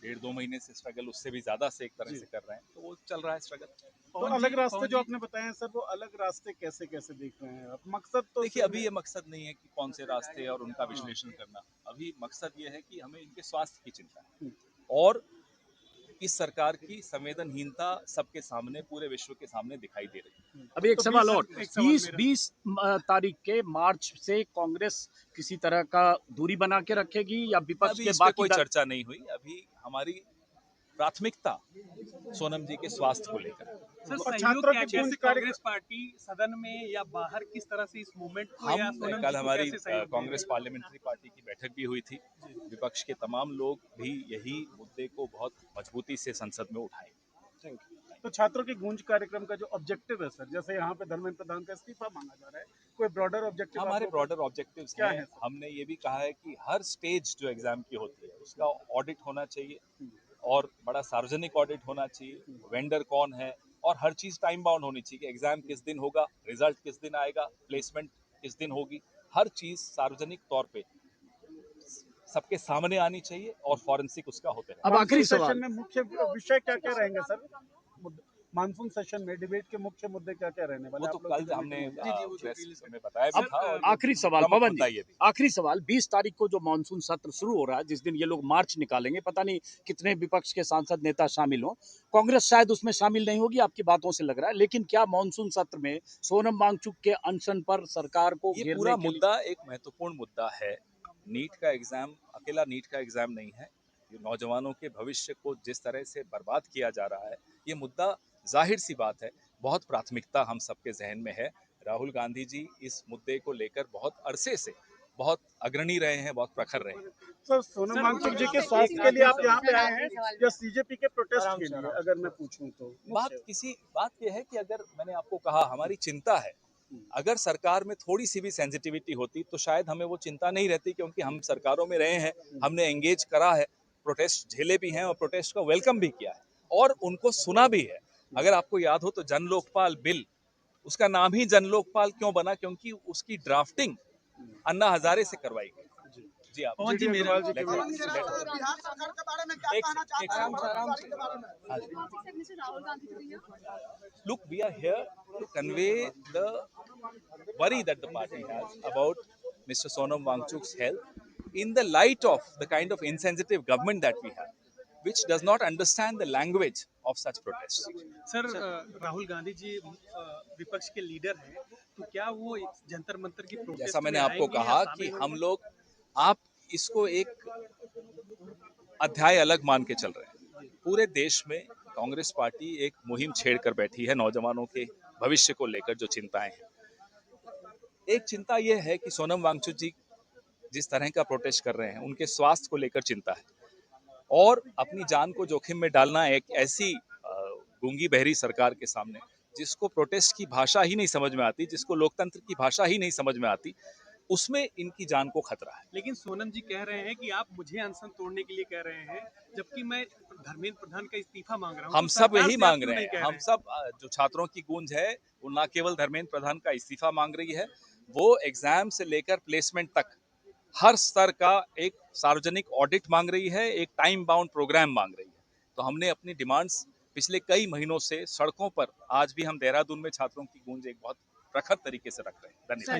डेढ़ 2 महीने से स्ट्रगल, उससे भी ज्यादा से एक तरह से कर रहे हैं, तो वो चल रहा है स्ट्रगल। तो अलग रास्ते जो आपने बताए हैं सर, वो अलग रास्ते कैसे कैसे देख रहे हैं आप? मकसद तो देखिए, सेम अभी है। ये मकसद नहीं है कि कौन से रास्ते और उनका हाँ। विश्लेषण करना। अभी मकसद ये है कि हमें इनके स्वास्थ्य की चिंता है, हम्म। और इस सरकार की संवेदनहीनता सबके सामने, पूरे विश्व के सामने दिखाई दे रही है। अभी एक तो सवाल और, एक सवाल 20 मेरा 20 तारीख के मार्च से कांग्रेस किसी तरह का दूरी बना के रखेगी या विपक्ष अभी के इस पे बाकी कोई दल? चर्चा नहीं हुई। अभी हमारी प्राथमिकता सोनम जी के स्वास्थ्य को लेकर है। सर, और सहयोग छात्रों के कैंपेन गूंज से कार्यक्रम कांग्रेस पार्टी सदन में या बाहर किस तरह से इस मूवमेंट को या हम सोनम जी कल को हमारी कैसे सहयोग कांग्रेस पार्लियामेंट्री पार्टी की बैठक भी हुई थी। विपक्ष के तमाम लोग भी यही मुद्दे को बहुत मजबूती से संसद में उठाएंगे। तो छात्रों के गूंज कार्यक्रम का जो ऑब्जेक्टिव है सर, जैसे यहाँ पे धर्मेंद्र प्रधान का इस्तीफा मांगा जा रहा है, कोई ब्रॉडर ऑब्जेक्टिव हमारे आप ब्रॉडर ऑब्जेक्टिव्स क्या हैं। है सर? हमने ये भी कहा है कि हर स्टेज जो एग्जाम की होती है उसका ऑडिट होना चाहिए, और बड़ा सार्वजनिक ऑडिट होना चाहिए। वेंडर कौन है, और हर चीज टाइम बाउंड होनी चाहिए कि एग्जाम किस दिन होगा, रिजल्ट किस दिन आएगा, प्लेसमेंट किस दिन होगी। हर चीज सार्वजनिक तौर पे सबके सामने आनी चाहिए, और फॉरेंसिक उसका होते रहे। अब आखिरी मानसून सेशन सवाल, में मुख्य विषय क्या क्या रहेंगे सर? मानसून सेशन में डिबेट के मुख्य मुद्दे क्या क्या रहने वाले? वो तो आप लोग कल की हमने डिबेट में प्रेस में बताया भी अब था, और आखिरी सवाल प्रमुख पवन मुद्दा जी, ये भी। आखिरी सवाल, 20 तारीख को जो मानसून सत्र शुरू हो रहा है, जिस दिन ये लोग मार्च निकालेंगे, पता नहीं कितने विपक्ष के सांसद नेता शामिल हों, कांग्रेस शायद उसमें शामिल नहीं होगी, आपकी बातों से लग रहा है, लेकिन क्या मानसून सत्र में सोनम वांगचुक के अनशन पर सरकार को ये घेरने पूरा के लिए? मुद्दा एक महत्वपूर्ण मुद्दा है। नीट का एग्जाम अकेला नीट का एग्जाम नहीं है। ये नौजवानों के भविष्य को जिस तरह से बर्बाद किया जा रहा है, ये मुद्दा जाहिर सी बात है बहुत प्राथमिकता हम सबके जहन में है। राहुल गांधी जी इस मुद्दे को लेकर बहुत अरसे से बहुत अग्रणी रहे हैं, बहुत प्रखर रहे हैं। सर, सोनम वांगचुक जी के एक स्वास्थ्य के लिए आप आखिरी यहाँ पे आए हैं सवाल या सीजेपी के प्रोटेस्ट के लिए, अगर मैं पूछूं तो? बात यह है कि अगर मैंने आपको कहा हमारी चिंता है, अगर सरकार में थोड़ी सी भी सेंसिटिविटी होती तो शायद हमें वो चिंता नहीं रहती, क्योंकि हम सरकारों में रहे हैं, हमने एंगेज करा है, प्रोटेस्ट झेले भी हैं और प्रोटेस्ट को वेलकम भी किया है, और उनको सुना भी है। अगर आपको याद हो तो जन लोकपाल बिल, उसका नाम ही जन लोकपाल क्यों बना? क्योंकि उसकी ड्राफ्टिंग अन्ना हजारे से करवाई गई। जी आप पवन जी, मेरा बिहार बिहार सरकार के बारे में क्या कहना चाहते हैं बेरोजगारी के बारे में? Rahul Gandhi to you? Look, we are here to convey the worry that the party has about Mr. Sonam Wangchuk's health in the light of the kind of insensitive government that we have, which does not understand the language of such protests. Sir, Rahul Gandhi ji विपक्ष के leader हैं, तो क्या वो जंतर मंतर की जैसा protest मैंने में आपको आएंगे या कहा कि शामिल हम होंगे? लोग, आप इसको एक अध्याय अलग मान के चल रहे हैं। पूरे देश में कांग्रेस पार्टी एक मुहिम छेड़ कर बैठी है नौजवानों के भविष्य को लेकर जो चिंताएं हैं। एक चिंता यह है कि सोनम वांगचुक जी जिस तरह का प्रोटेस्ट कर रहे हैं, उनके स्वास्थ्य को लेकर चिंता है, और अपनी जान को जोखिम में डालना एक ऐसी गूंगी बहरी सरकार के सामने, जिसको प्रोटेस्ट की भाषा ही नहीं समझ में आती, जिसको लोकतंत्र की भाषा ही नहीं समझ में आती, उसमें इनकी जान को खतरा है। लेकिन सोनम जी कह रहे हैं कि आप मुझे अनशन तोड़ने के लिए कह रहे हैं, जबकि मैं धर्मेंद्र प्रधान का इस्तीफा मांग रहा हूं। हम तो सब सरकार यही से आप मांग क्यों रहे नहीं हैं। कह हम रहे हैं? सब जो छात्रों की गूंज है वो न केवल धर्मेंद्र प्रधान का इस्तीफा मांग रही है, वो एग्जाम से लेकर प्लेसमेंट तक हर स्तर का एक सार्वजनिक ऑडिट मांग रही है, एक टाइम बाउंड प्रोग्राम मांग रही है। तो हमने अपनी डिमांड्स पिछले कई महीनों से सड़कों पर, आज भी हम देहरादून में छात्रों की गूंज एक बहुत प्रखर तरीके से रख रहे हैं। धन्यवाद।